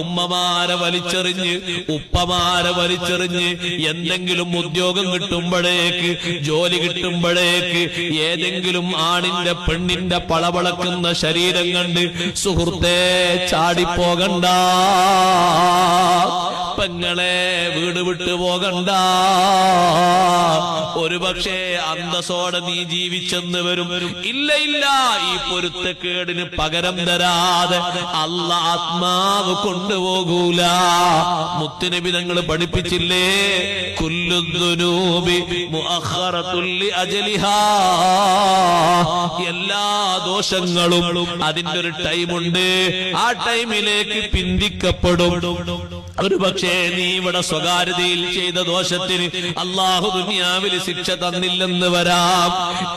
ഉമ്മമാരെ വലിച്ചെറിഞ്ഞ് ഉപ്പമാരെ വലിച്ചെറിഞ്ഞ് എന്തെങ്കിലും ഉദ്യോഗം കിട്ടുമ്പോഴേക്ക് ജോലി കിട്ടുമ്പോഴേക്ക് ഏതെങ്കിലും ആണിന്റെ പെണ്ണിന്റെ പളപളക്കുന്ന ശരീരം കണ്ട് സുഹൃത്തേ ചാടിപ്പോകണ്ട, പെങ്ങളെ വീട് വിട്ടു പോകണ്ട. ഒരുപക്ഷെ അന്തസ്സോടെ നീ ജീവിച്ചെന്ന് വരും. ഇല്ല ഇല്ല, ഈ പൊരുത്തക്കേടിന് പകരം തരാതെ അല്ലാഹ് ആത്മാവ് കൊണ്ടുപോകൂല. മുത്തുനബി തങ്ങൾ പഠിപ്പിച്ചില്ലേ, കുല്ലുദ്ദുനൂബി മുഅഖറത്തുൽ ലിഅജ്ലിഹാ, എല്ലാ ദോഷങ്ങളും അതിന്റെ ഒരു ടൈമുണ്ട്, ആ ടൈമിലേക്ക് പിന്തിക്കപ്പെടും. ഒരുപക്ഷേ നീ ഇവിടെ സ്വകാര്യതയിൽ ചെയ്ത ദോഷത്തിന് അല്ലാഹു ദുനിയാവിൽ ശിക്ഷ തന്നില്ലെന്ന് വരാം.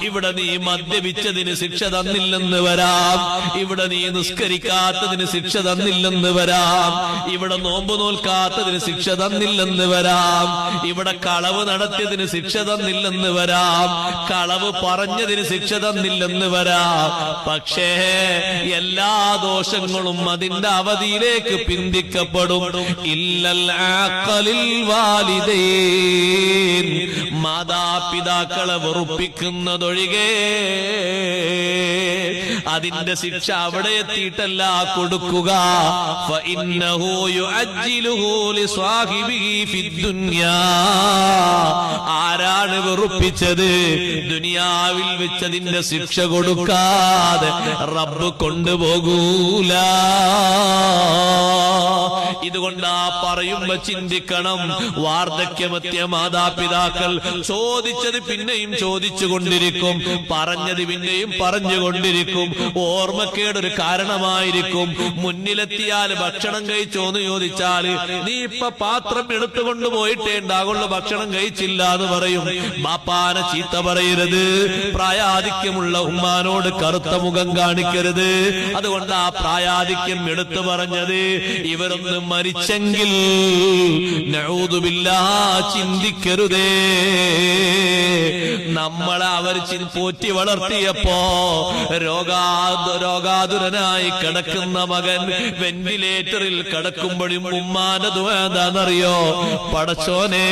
ഇവിടെ നീ മദ്യപിച്ചതിന് ശിക്ഷ തന്നില്ലെന്ന് വരാം. ഇവിടെ നീ നിസ്കരിക്കാത്തതിന് ശിക്ഷ തന്നില്ലെന്ന് വരാം. ഇവിടെ നോമ്പ് നോൽക്കാത്തതിന് ശിക്ഷ തന്നില്ലെന്ന് വരാം. ഇവിടെ കളവ് നടത്തിയതിന് ശിക്ഷ തന്നില്ലെന്ന് വരാം. കളവ് പറഞ്ഞതിന് ശിക്ഷ തന്നില്ലെന്ന് വരാം. പക്ഷേ എല്ലാ ദോഷങ്ങളും അതിന്റെ അവധിയിലേക്ക് പിന്തിക്കപ്പെടും. ഇല്ലൽ ആഖലിൽ വാലിദൈൻ, മാതാപിതാക്കളെ വെറുപ്പിക്കുന്നതൊഴികെ അതിന്റെ ശിക്ഷ അവിടെ എത്തിയിട്ടല്ല കൊടുക്കുക. ഫഇന്നഹു യുഅജ്ജിലുഹു ലിസ്വാഹിബിഹി ഫിദ്ദുനിയാ, ആരാണ് വെറുപ്പിച്ചത് ദുനിയാവിൽ വെച്ചതിന്റെ ശിക്ഷ കൊടുക്കാതെ റബ്ബ് കൊണ്ടുപോകൂല. ഇതുകൊണ്ടാ പറയുമ്പോ ചിന്തിക്കണം, വാർദ്ധക്യമെത്തിയ മാതാപിതാക്കൾ ചോദിച്ചത് പിന്നെയും ചോദിച്ചു കൊണ്ടിരിക്കും, പറഞ്ഞത് പിന്നെയും പറഞ്ഞുകൊണ്ടിരിക്കും. ഓർമ്മക്കേടൊരു കാരണമായിരിക്കും. മുന്നിലെത്തിയാൽ ഭക്ഷണം കഴിച്ചോന്ന് ചോദിച്ചാൽ നീ ഇപ്പൊ പാത്രം എടുത്തുകൊണ്ട് പോയിട്ടേ ഉണ്ടാകുള്ളൂ, ഭക്ഷണം കഴിച്ചില്ല എന്ന് പറയും. ബാപ്പാനെ ചീത്ത പറയരുത്, പ്രായാധിക്യമുള്ള ഉമ്മാനോട് കറുത്ത മുഖം കാണിക്കരുത്. അതുകൊണ്ട് ആ പ്രായാധിക്യം എടുത്തു പറഞ്ഞത് ഇവരൊന്ന് മരിച്ചെങ്കിൽ നഊദു ബില്ലാഹ് ചിന്തിക്കരുതേ. നമ്മളെ അവർ പോറ്റി വളർത്തിയപ്പോ രോഗാതുരനായി കിടക്കുന്ന മകൻ വെന്റിലേറ്ററിൽ കിടക്കുമ്പോഴും ഉമ്മാന്റെ ദുആ എന്താണെന്നറിയോ? പടച്ചോനെ,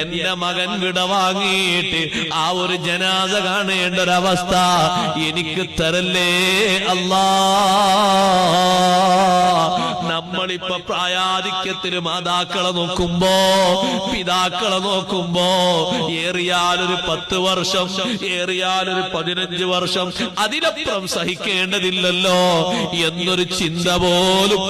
എന്റെ മകൻ വിടവാങ്ങിയിട്ട് ആ ഒരു ജനാസ കാണേണ്ട ഒരവസ്ഥ എനിക്ക് തരല്ലേ അല്ലാ. നമ്മളിപ്പോ പ്രായാധിക്യത്തിന് മാതാക്കളെ നോക്കുമ്പോ, പിതാക്കളെ നോക്കുമ്പോ ഏറിയാലൊരു 10 വർഷം, ഏറിയാലൊരു 15 വർഷം, അതിനപ്പുറം സഹിക്കേണ്ടതില്ലല്ലോ എന്നൊരു ചിന്ത പോലും